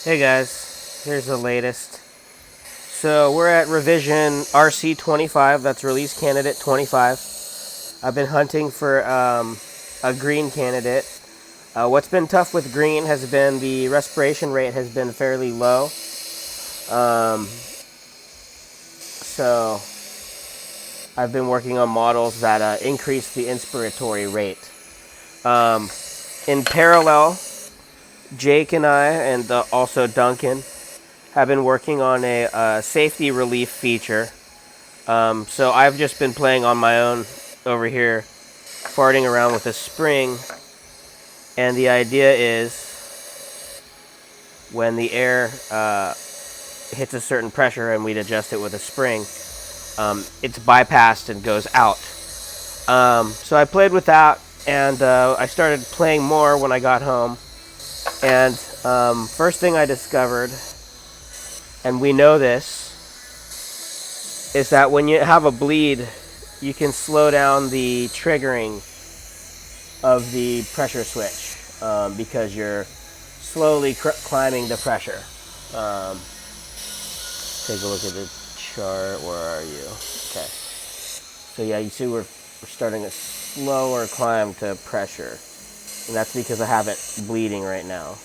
Hey guys, here's the latest. So we're at revision RC25, that's release candidate 25. I've been hunting for a green candidate. What's been tough with green has been the respiration rate has been fairly low. So I've been working on models that increase the inspiratory rate. In parallel, Jake and I, and also Duncan, have been working on a safety relief feature. So I've just been playing on my own over here, farting around with a spring. And the idea is when the air hits a certain pressure and we'd adjust it with a spring, it's bypassed and goes out. So I played with that, and I started playing more when I got home. And first thing I discovered, and we know this, is that when you have a bleed, you can slow down the triggering of the pressure switch because you're slowly climbing the pressure. Take a look at the chart. Where are you? Okay. So yeah, you see we're starting a slower climb to pressure. And that's because I have it bleeding right now.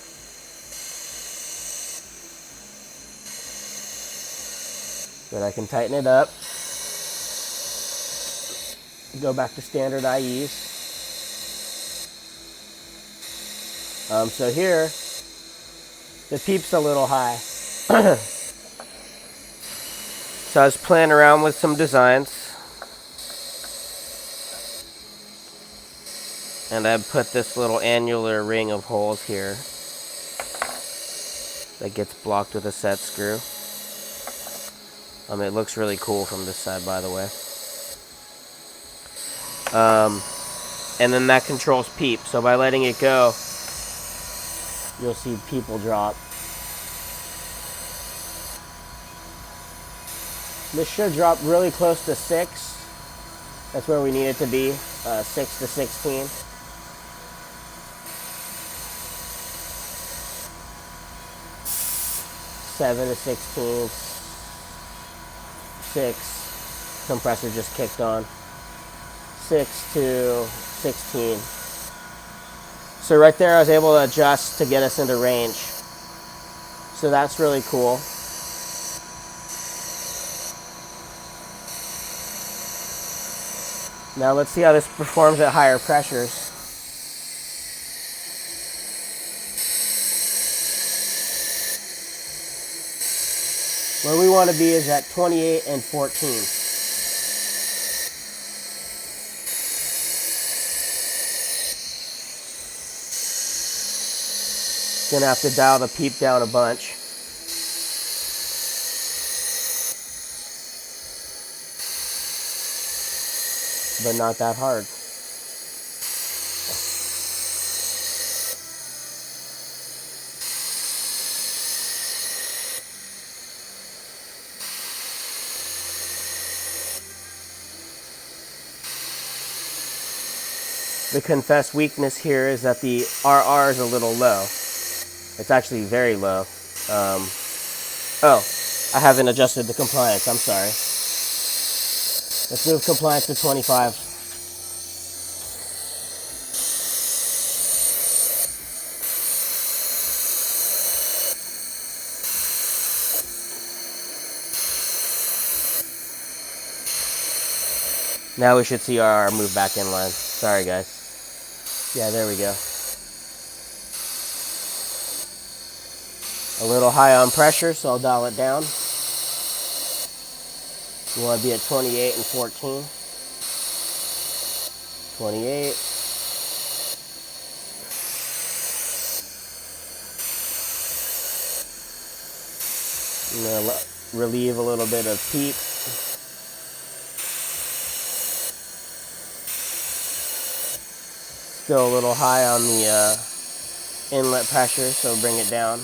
But I can tighten it up. Go back to standard IEs. So here, the PEEP's a little high. So I was playing around with some designs. And I put this little annular ring of holes here that gets blocked with a set screw. It looks really cool from this side, by the way. And then that controls PEEP. So by letting it go, you'll see PEEP will drop. This should drop really close to 6. That's where we need it to be, 6 to 16. Seven to 16. 6. Compressor just kicked on. 6 to 16. So right there I was able to adjust to get us into range. So that's really cool. Now let's see how this performs at higher pressures. Where we want to be is at 28 and 14. Gonna have to dial the PEEP down a bunch. But not that hard. The confessed weakness here is that the RR is a little low. It's actually very low. Oh, I haven't adjusted the compliance. I'm sorry. Let's move compliance to 25. Now we should see our move back in line. Sorry, guys. Yeah, there we go. A little high on pressure, so I'll dial it down. You want to be at 28 and 14. 28. I'm going to relieve a little bit of PEEP. Still a little high on the inlet pressure, so bring it down.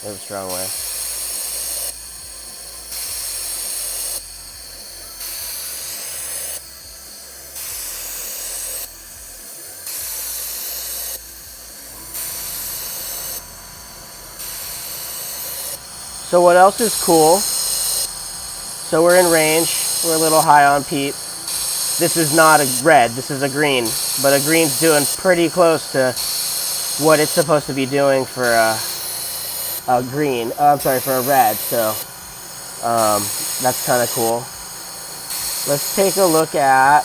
Move the wrong way. So what else is cool? So we're in range. We're a little high on PEEP. This is not a red, this is a green. But a green's doing pretty close to what it's supposed to be doing for a green. I'm sorry, for a red. So that's kind of cool. Let's take a look at,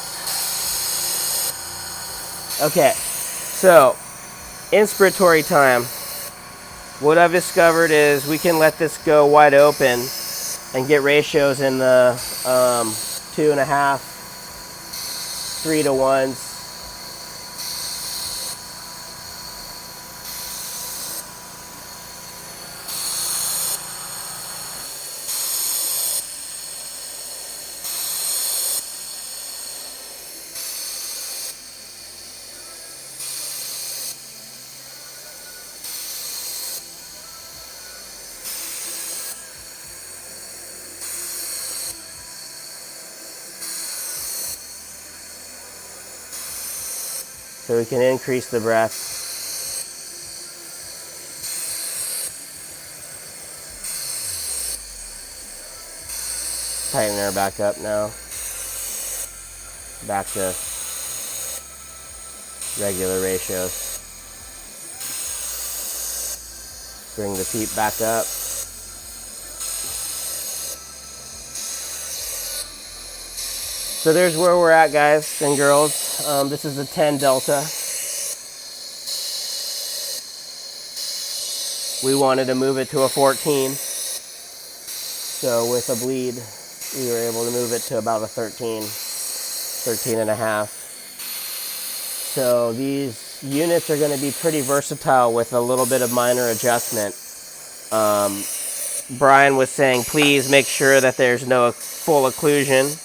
okay, so inspiratory time. What I've discovered is we can let this go wide open and get ratios in the 2.5, 3 to 1s. So we can increase the breath. Tighten her back up now. Back to regular ratios. Bring the PEEP back up. So there's where we're at, guys and girls. This is a 10 delta. We wanted to move it to a 14. So with a bleed, we were able to move it to about a 13, 13 and a half. So these units are going to be pretty versatile with a little bit of minor adjustment. Brian was saying, please make sure that there's no full occlusion.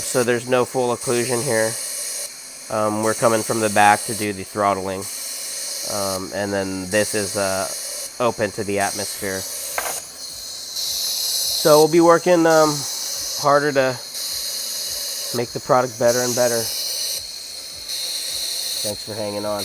So there's no full occlusion here. We're coming from the back to do the throttling. And then this is open to the atmosphere. So we'll be working harder to make the product better and better. Thanks for hanging on.